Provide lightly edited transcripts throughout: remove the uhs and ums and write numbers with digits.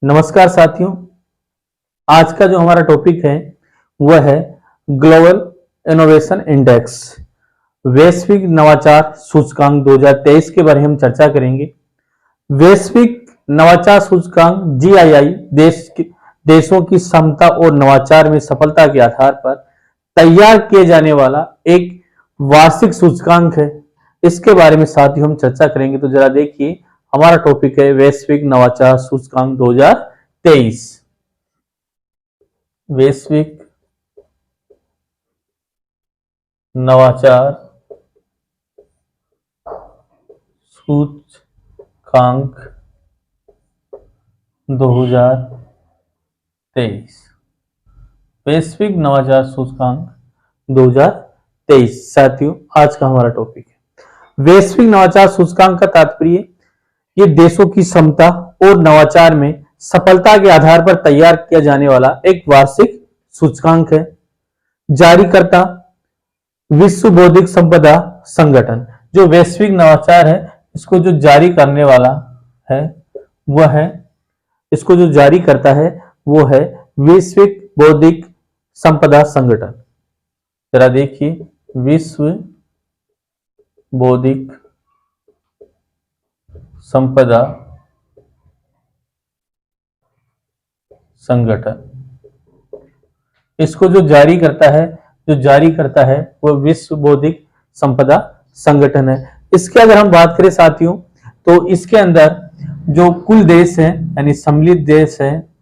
नमस्कार साथियों। आज का जो हमारा टॉपिक है वह है ग्लोबल इनोवेशन इंडेक्स, वैश्विक नवाचार सूचकांक 2023 के बारे में हम चर्चा करेंगे। वैश्विक नवाचार सूचकांक जीआईआई देशों की क्षमता और नवाचार में सफलता के आधार पर तैयार किए जाने वाला एक वार्षिक सूचकांक है। इसके बारे में साथियों हम चर्चा करेंगे। तो जरा देखिए, हमारा टॉपिक है वैश्विक नवाचार सूचकांक 2023। वैश्विक नवाचार सूचकांक 2023। वैश्विक नवाचार सूचकांक 2023 साथियों आज का हमारा टॉपिक है। वैश्विक नवाचार सूचकांक का तात्पर्य ये देशों की क्षमता और नवाचार में सफलता के आधार पर तैयार किया जाने वाला एक वार्षिक सूचकांक है। जारीकर्ता विश्व बौद्धिक संपदा संगठन। जो वैश्विक नवाचार है इसको जो जारी करने वाला है वह है, इसको जो जारी करता है वो है वैश्विक बौद्धिक संपदा संगठन। जरा देखिए, विश्व बौद्धिक संपदा संगठन। इसको जो जारी करता है वो विश्व बौद्धिक संपदा संगठन है। इसके अगर हम बात करें साथियों तो इसके अंदर जो कुल देश हैं यानी सम्मिलित देश हैं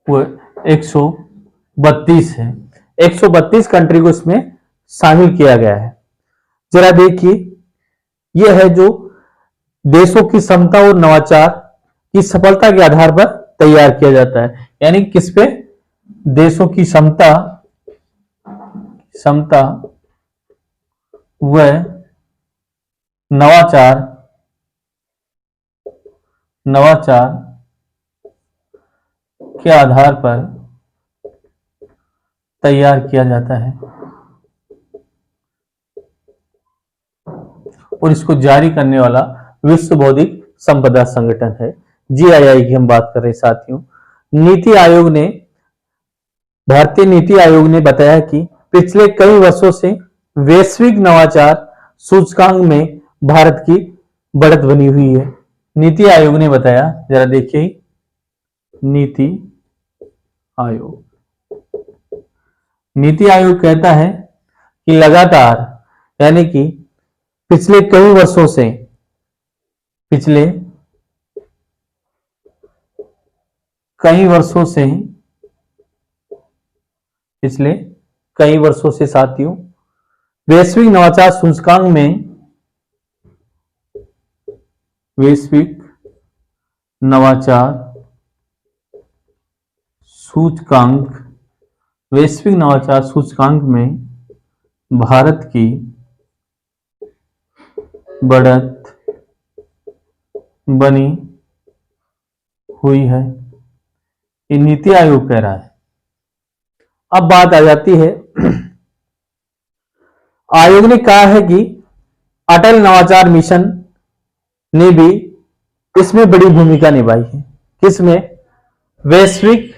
वो 132 है। 132 कंट्री को इसमें शामिल किया गया है। जरा देखिए, यह है जो देशों की क्षमता और नवाचार की सफलता के आधार पर तैयार किया जाता है। यानी किस पे? देशों की क्षमता व नवाचार के आधार पर तैयार किया जाता है और इसको जारी करने वाला विश्व बौद्धिक संपदा संगठन है। जीआईआई की हम बात कर रहे हैं साथियों। भारतीय नीति आयोग ने बताया कि पिछले कई वर्षों से वैश्विक नवाचार सूचकांक में भारत की बढ़त बनी हुई है। नीति आयोग ने बताया, जरा देखिए, नीति आयोग कहता है कि लगातार यानी कि पिछले कई वर्षों से साथियों वैश्विक नवाचार सूचकांक में भारत की बढ़त बनी हुई है, ये नीति आयोग कह रहा है। अब बात आ जाती है, आयोग ने कहा है कि अटल नवाचार मिशन ने भी इसमें बड़ी भूमिका निभाई है। किसमें? वैश्विक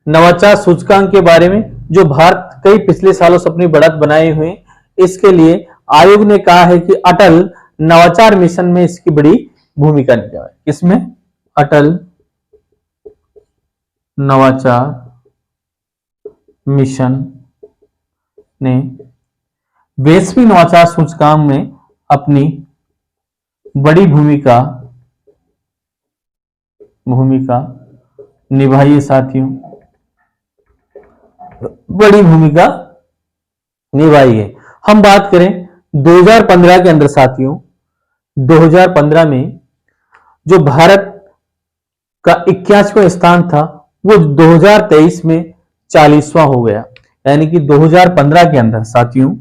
नवाचार सूचकांक के बारे में जो भारत कई पिछले सालों से अपनी बढ़त बनाए हुए, इसके लिए आयोग ने कहा है कि अटल नवाचार मिशन में इसकी बड़ी भूमिका निभाई। किसमें? अटल नवाचार मिशन ने वैश्विक नवाचार सूचकांक में अपनी बड़ी भूमिका निभाई है साथियों, बड़ी भूमिका निभाई है। हम बात करें 2015 के अंदर साथियों, 2015 में जो भारत का 81वां स्थान था वो 2023 में 40वां हो गया। यानी कि 2015 के अंदर साथियों,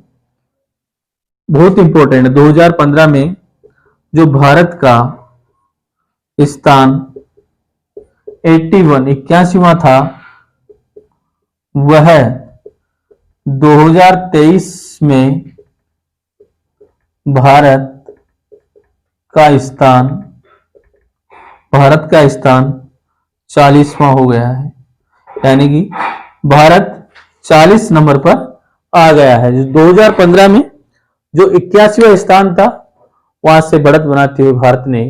बहुत इंपॉर्टेंट है, 2015 में जो भारत का स्थान 81वां था वह 2023 में भारत का स्थान भारत का स्थान 40वां हो गया है, यानी कि भारत 40 नंबर पर आ गया है। जो 2015 में जो 81वां स्थान था, वहां से बढ़त बनाते हुए भारत ने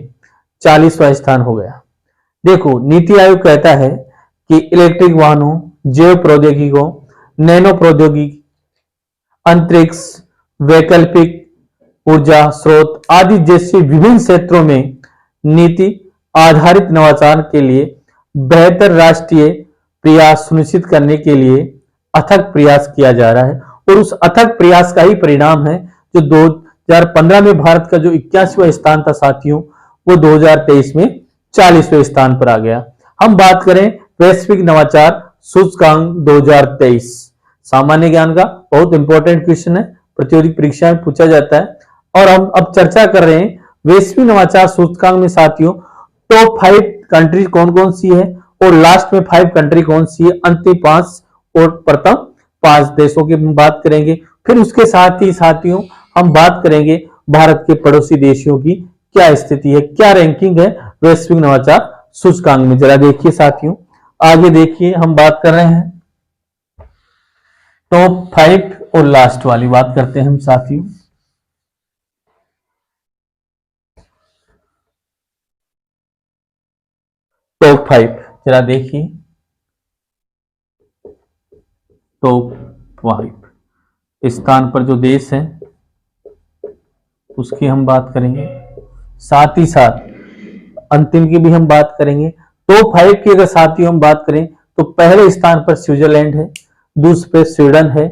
40वां स्थान हो गया। देखो, नीति आयोग कहता है कि इलेक्ट्रिक वाहनों, जैव प्रौद्योगिकियों, नैनो प्रौद्योगिकी, अंतरिक्ष, वैकल्पिक ऊर्जा स्रोत आदि जैसे विभिन्न क्षेत्रों में नीति आधारित नवाचार के लिए बेहतर राष्ट्रीय प्रयास सुनिश्चित करने के लिए अथक प्रयास किया जा रहा है। और उस अथक प्रयास का ही परिणाम है जो 2015 में भारत का जो 81वां स्थान था साथियों, वो 2023 में 40वें स्थान पर आ गया। हम बात करें वैश्विक नवाचार सूचकांक 2023, सामान्य ज्ञान का बहुत इंपॉर्टेंट क्वेश्चन है, प्रतियोगी परीक्षा में पूछा जाता है। और हम अब चर्चा कर रहे हैं वैश्विक नवाचार सूचकांक में साथियों टॉप 5 कंट्री कौन कौन सी है और लास्ट में 5 कंट्री कौन सी है, अंतिम 5 और प्रथम 5 देशों की हम बात करेंगे। फिर उसके साथ ही साथियों हम बात करेंगे भारत के पड़ोसी देशों की क्या स्थिति है, क्या रैंकिंग है वैश्विक नवाचार सूचकांक में। जरा देखिए साथियों, आगे देखिए, हम बात कर रहे हैं टॉप 5 और लास्ट वाली बात करते हैं हम साथियों। टॉप 5 जरा देखिए, टॉप 5 स्थान पर जो देश है उसकी हम बात करेंगे, साथ ही साथ अंतिम की भी हम बात करेंगे। टॉप 5 की अगर साथियों हम बात करें तो पहले स्थान पर स्विट्जरलैंड है, दूसरे पे स्वीडन है,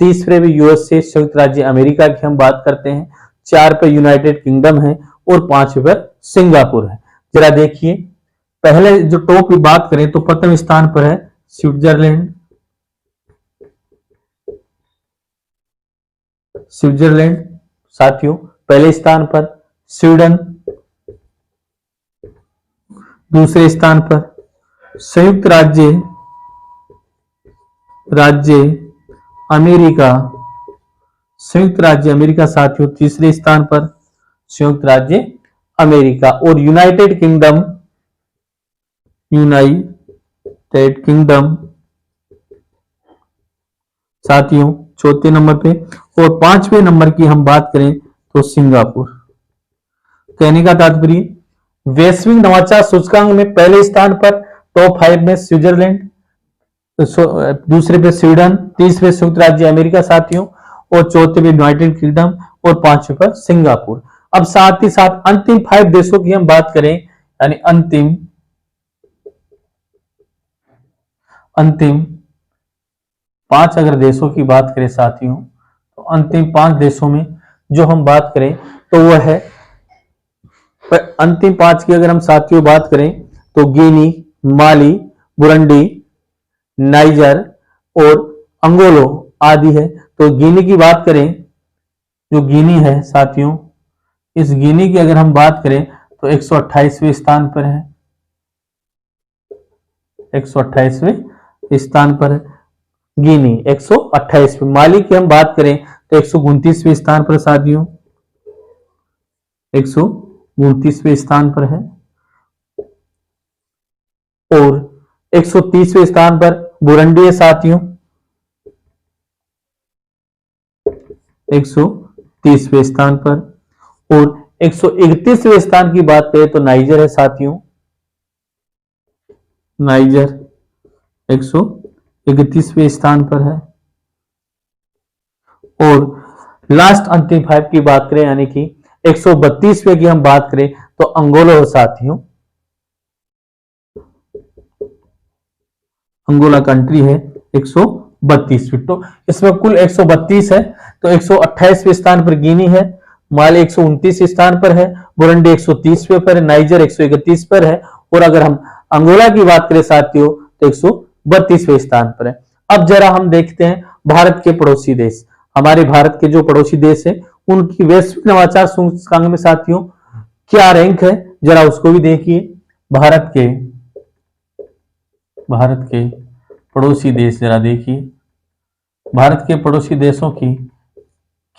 तीसरे पे यूएसए संयुक्त राज्य अमेरिका की हम बात करते हैं, 4 पे यूनाइटेड किंगडम है और 5 पर सिंगापुर है। जरा देखिए, पहले जो टॉप की बात करें तो प्रथम स्थान पर है स्विट्जरलैंड, स्विट्जरलैंड साथियों पहले स्थान पर, स्वीडन दूसरे स्थान पर, संयुक्त राज्य अमेरिका, संयुक्त राज्य अमेरिका साथियों तीसरे स्थान पर, संयुक्त राज्य अमेरिका, और यूनाइटेड किंगडम साथियों चौथे नंबर पे, और 5वें नंबर की हम बात करें तो सिंगापुर। कहने का तात्पर्य वैश्विक नवाचार सूचकांक में पहले स्थान पर टॉप 5 में स्विट्जरलैंड, दूसरे पे स्वीडन, तीसरे संयुक्त राज्य अमेरिका साथियों, और चौथे पे यूनाइटेड किंगडम और 5वें पर सिंगापुर। अब साथ ही साथ अंतिम 5 देशों की हम बात करें, यानी अंतिम 5 अगर देशों की बात करें साथियों, तो अंतिम 5 देशों में जो हम बात करें तो वह है, अंतिम 5 की अगर हम साथियों बात करें तो गिनी, माली, बुरुंडी, नाइजर और अंगोलो आदि है। तो गिनी की बात करें, जो गिनी है साथियों, इस गिनी की अगर हम बात करें तो 128वें स्थान पर है, 128वें स्थान पर है गिनी, 128वें। माली की हम बात करें तो 129वें स्थान पर साथियों, 129वें स्थान पर है, और 130वें स्थान पर बुरुंडी है साथियों, 130वें स्थान पर, और 131वें स्थान की बात करें तो नाइजर है साथियों, नाइजर 131वें स्थान पर है, और लास्ट अंतिम 5 की बात करें यानी कि 132वें की हम बात करें तो अंगोला है साथियों, अंगोला कंट्री है 132। तो इसमें कुल 132 है, तो 128वें स्थान पर गिनी है, माली 129 स्थान पर है, बुरुंडी 130वें पर है, नाइजर 131 पर है, और अगर हम अंगोला की बात करें साथियों तो 132वें स्थान पर है। अब जरा हम देखते हैं भारत के पड़ोसी देश, हमारे भारत के जो पड़ोसी देश है उनकी वैश्विक नवाचार सूचकांक में साथियों क्या रैंक है, जरा उसको भी देखिए। भारत के पड़ोसी देश जरा देखिए, भारत के पड़ोसी देशों की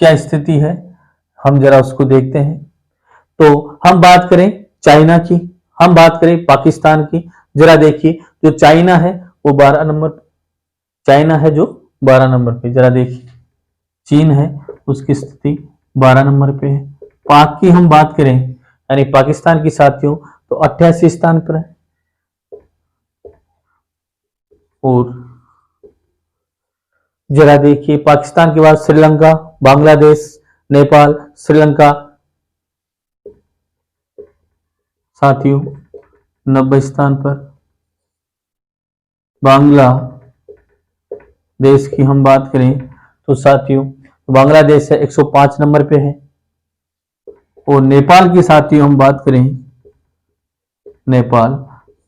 क्या स्थिति है, हम जरा उसको देखते हैं। तो हम बात करें चाइना की, हम बात करें पाकिस्तान की, जरा देखिए जो चाइना है वो 12 नंबर, चाइना है जो 12 नंबर पे, जरा देखिए चीन है उसकी स्थिति 12 नंबर पे है। पाक की हम बात करें यानी पाकिस्तान की साथियों तो 88 स्थान पर है। और जरा देखिए पाकिस्तान के बाद श्रीलंका, बांग्लादेश, नेपाल, श्रीलंका साथियों 90 स्थान पर। बांग्लादेश की हम बात करें तो साथियों बांग्लादेश है 105 नंबर पे है। और नेपाल की साथियों हम बात करें, नेपाल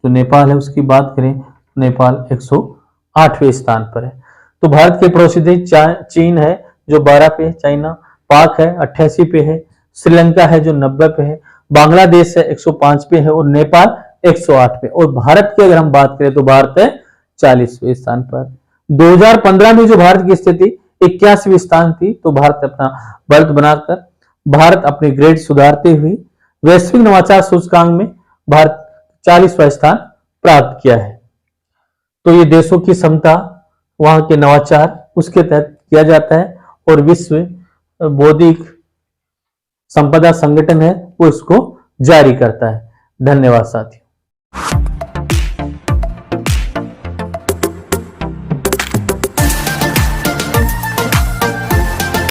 तो नेपाल है उसकी बात करें, नेपाल 108वें स्थान पर है। तो भारत के पड़ोसी देश चीन है जो 12 पे है, चाइना, पाक है 88 पे है, श्रीलंका है जो 90 पे है, बांग्लादेश है 105 पे है और नेपाल 108 पे। और भारत की अगर हम बात करें तो भारत है 40वें स्थान पर। 2015 में जो भारत की स्थिति 81वें स्थान थी, तो भारत अपना बढ़त बनाकर भारत अपने ग्रेड सुधारते हुए वैश्विक नवाचार सूचकांक में भारत 40वां स्थान प्राप्त किया है। तो ये देशों की क्षमता, वहां के नवाचार उसके तहत किया जाता है और विश्व बौद्धिक संपदा संगठन है वो इसको जारी करता है। धन्यवाद साथियों।